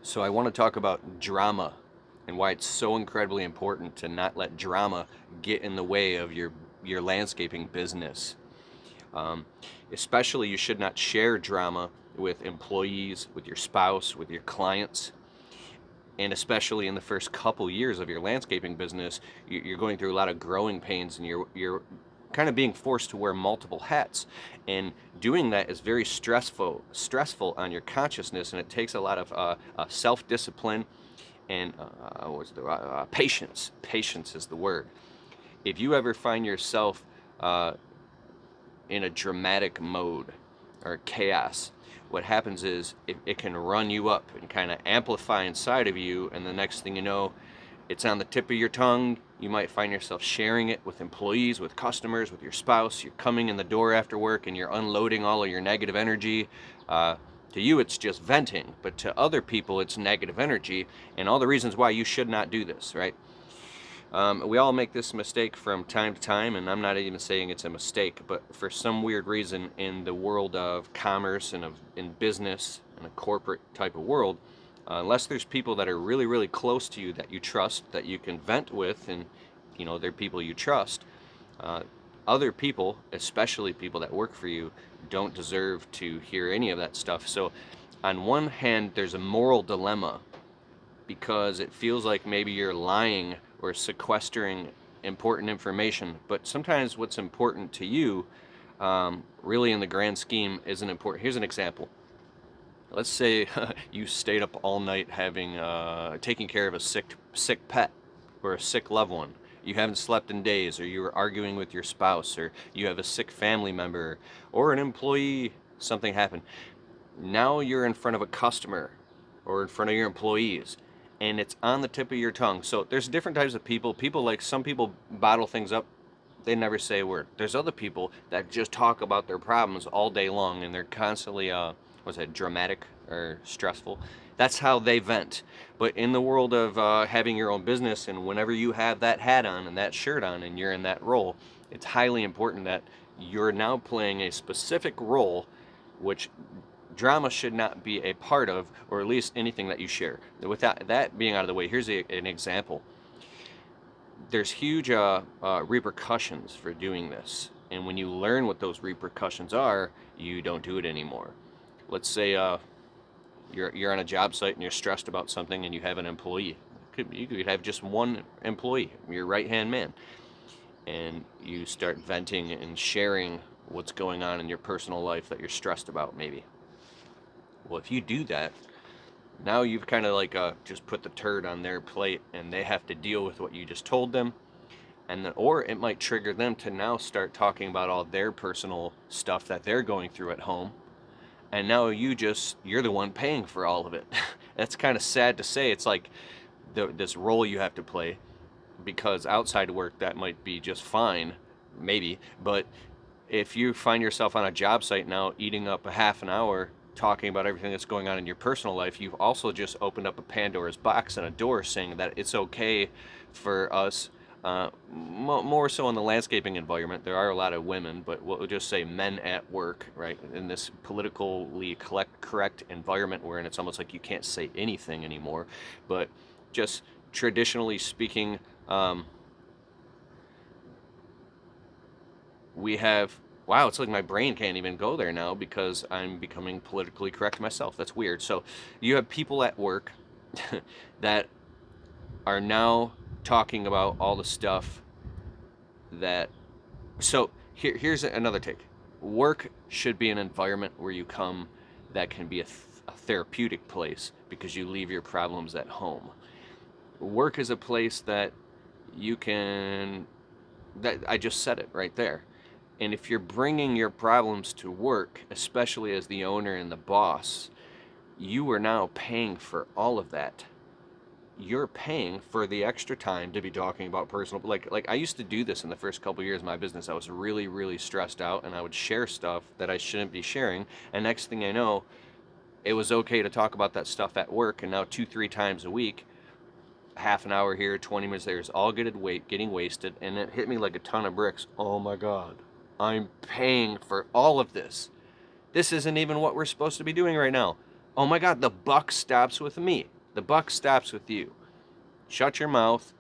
So I want to talk about drama and why it's so incredibly important to not let drama get in the way of your landscaping business. Um, Especially, you should not share drama with employees, with your spouse, with your clients, and especially in the first couple years of your landscaping business, you're going through a lot of growing pains, and you're kind of being forced to wear multiple hats, and doing that is very stressful on your consciousness, and it takes a lot of self-discipline and patience. Patience is the word. If you ever find yourself uh, in a dramatic mode or chaos, what happens is it can run you up and kind of amplify inside of you, and the next thing you know, it's on the tip of your tongue. You might find yourself sharing it with employees, with customers, with your spouse. You're coming in the door after work and you're unloading all of your negative energy. Uh, to you, it's just venting, but to other people, it's negative energy, and all the reasons why you should not do this, right? We all make this mistake from time to time, and I'm not even saying it's a mistake, but for some weird reason in the world of commerce and in business and a corporate type of world, unless there's people that are really, really close to you that you trust, that you can vent with, and they're people you trust, uh, other people, especially people that work for you, don't deserve to hear any of that stuff. So, on one hand, there's a moral dilemma because it feels like maybe you're lying or sequestering important information. But sometimes what's important to you, really in the grand scheme, isn't important. Here's an example. Let's say you stayed up all night having taking care of a sick pet or a sick loved one. You haven't slept in days, or you were arguing with your spouse, or you have a sick family member or an employee. Something happened. Now you're in front of a customer or in front of your employees, and it's on the tip of your tongue. So there's different types of people. People, like, some people bottle things up, they never say a word. There's other people that just talk about their problems all day long, and they're constantly what's that, dramatic or stressful. That's how they vent. But in the world of having your own business, and whenever you have that hat on and that shirt on and you're in that role, it's highly important that you're now playing a specific role, which drama should not be a part of, or at least anything that you share. With that being out of the way, here's an example. There's huge repercussions for doing this, and when you learn what those repercussions are, you don't do it anymore. Let's say you're on a job site and you're stressed about something, and you have an employee. You could have just one employee, your right hand man, and you start venting and sharing what's going on in your personal life that you're stressed about, maybe. Well, if you do that, now you've kind of like just put the turd on their plate, and they have to deal with what you just told them. And then, or it might trigger them to now start talking about all their personal stuff that they're going through at home. And now you're the one paying for all of it. That's kind of sad to say. It's like this role you have to play, because outside work that might be just fine, maybe. But if you find yourself on a job site now eating up a half an hour talking about everything that's going on in your personal life, you've also just opened up a Pandora's box and a door, saying that it's okay for us, more so in the landscaping environment. There are a lot of women, but we'll just say men at work, right? In this politically correct environment wherein it's almost like you can't say anything anymore. But just traditionally speaking, we have, wow, it's like my brain can't even go there now because I'm becoming politically correct myself. That's weird. So you have people at work that are now talking about all the stuff that, so here's another take. Work should be an environment where you come that can be a therapeutic place, because you leave your problems at home. Work is a place that you can, that I just said it right there. And if you're bringing your problems to work, especially as the owner and the boss, you are now paying for all of that. You're paying for the extra time to be talking about personal, like I used to do this in the first couple of years of my business. I was really, really stressed out, and I would share stuff that I shouldn't be sharing. And next thing I know, it was okay to talk about that stuff at work. And now 2-3 times a week, half an hour here, 20 minutes there, is all getting wasted. And it hit me like a ton of bricks. Oh my God, I'm paying for all of this. This isn't even what we're supposed to be doing right now. Oh my God, the buck stops with me. The buck stops with you. Shut your mouth.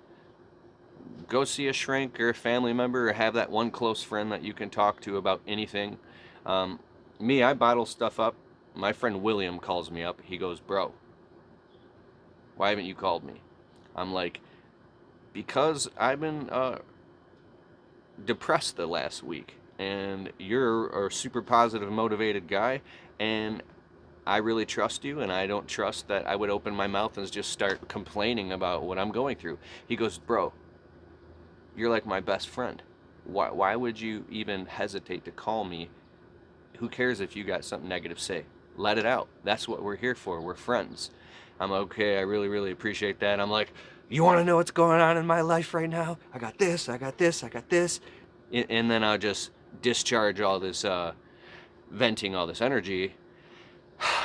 Go see a shrink or a family member, or have that one close friend that you can talk to about anything. Um, Me, I bottle stuff up. My friend William calls me up. He goes, bro, why haven't you called me? I'm like, because I've been depressed the last week, and you're a super positive, motivated guy, and I really trust you, and I don't trust that I would open my mouth and just start complaining about what I'm going through. He goes, bro, you're like my best friend. Why would you even hesitate to call me? Who cares if you got something negative to say? Let it out. That's what we're here for. We're friends. I'm like, okay, I really, really appreciate that. I'm like, you want to know what's going on in my life right now? I got this, I got this, I got this. And then I'll just discharge all this, venting all this energy.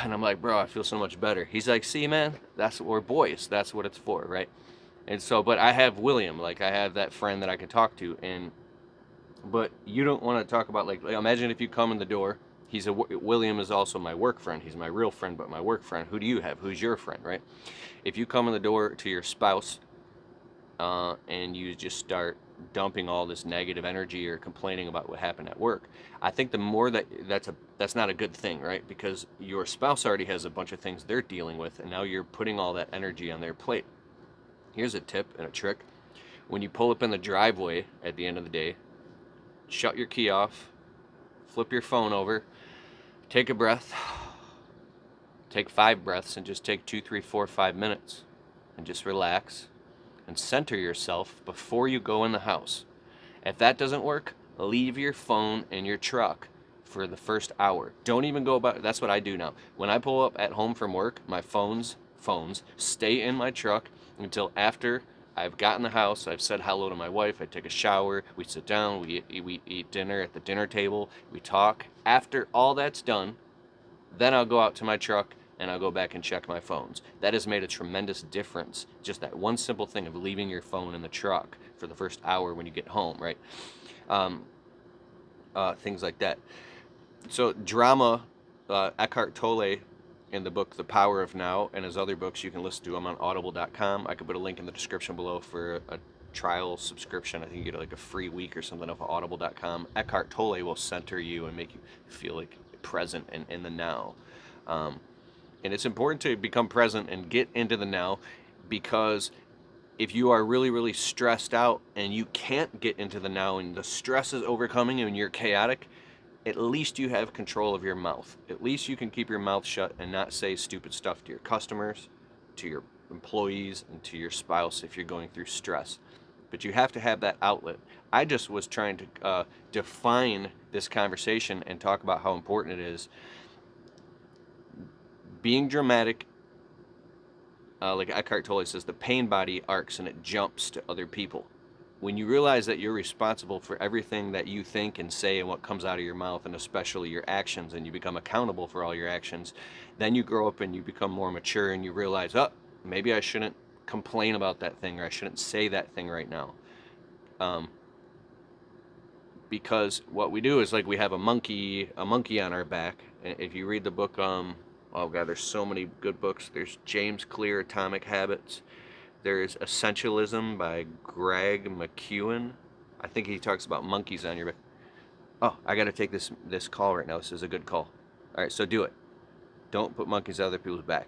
And I'm like, bro, I feel so much better. He's like, see, man, that's what we're boys. That's what it's for, right? And so, but I have William, like I have that friend that I can talk to, but you don't want to talk about, like imagine if you come in the door. William is also my work friend. He's my real friend, but my work friend. Who do you have? Who's your friend, right? If you come in the door to your spouse, and you just start dumping all this negative energy or complaining about what happened at work, I think the more that's not a good thing, right? Because your spouse already has a bunch of things they're dealing with, and now you're putting all that energy on their plate. Here's a tip and a trick. When you pull up in the driveway at the end of the day, shut your key off, flip your phone over, take a breath, take 5 breaths, and just take 2, 3, 4, 5 minutes, and just relax and center yourself before you go in the house. If that doesn't work, leave your phone in your truck for the first hour. Don't even go about. That's what I do now. When I pull up at home from work, my phones stay in my truck until after I've gotten the house. I've said hello to my wife. I take a shower. We sit down. We eat dinner at the dinner table. We talk. After all that's done, then I'll go out to my truck and I'll go back and check my phones. That has made a tremendous difference. Just that one simple thing of leaving your phone in the truck for the first hour when you get home, right? Things like that. So drama, Eckhart Tolle, in the book The Power of Now, and his other books, you can listen to them on audible.com. I could put a link in the description below for a trial subscription. I think you get like a free week or something off of audible.com. Eckhart Tolle will center you and make you feel like present and in the now. And it's important to become present and get into the now, because if you are really, really stressed out and you can't get into the now and the stress is overcoming you and you're chaotic, at least you have control of your mouth. At least you can keep your mouth shut and not say stupid stuff to your customers, to your employees, and to your spouse if you're going through stress. But you have to have that outlet. I just was trying to define this conversation and talk about how important it is. Being dramatic, like Eckhart Tolle says, the pain body arcs and it jumps to other people. When you realize that you're responsible for everything that you think and say and what comes out of your mouth, and especially your actions, and you become accountable for all your actions, then you grow up and you become more mature and you realize, oh, maybe I shouldn't complain about that thing, or I shouldn't say that thing right now. Because what we do is, like, we have a monkey on our back. If you read the book, oh God, there's so many good books. There's James Clear, Atomic Habits. There's Essentialism by Greg McKeown. I think he talks about monkeys on your back. Oh, I got to take this call right now. This is a good call. All right, so do it. Don't put monkeys on other people's back.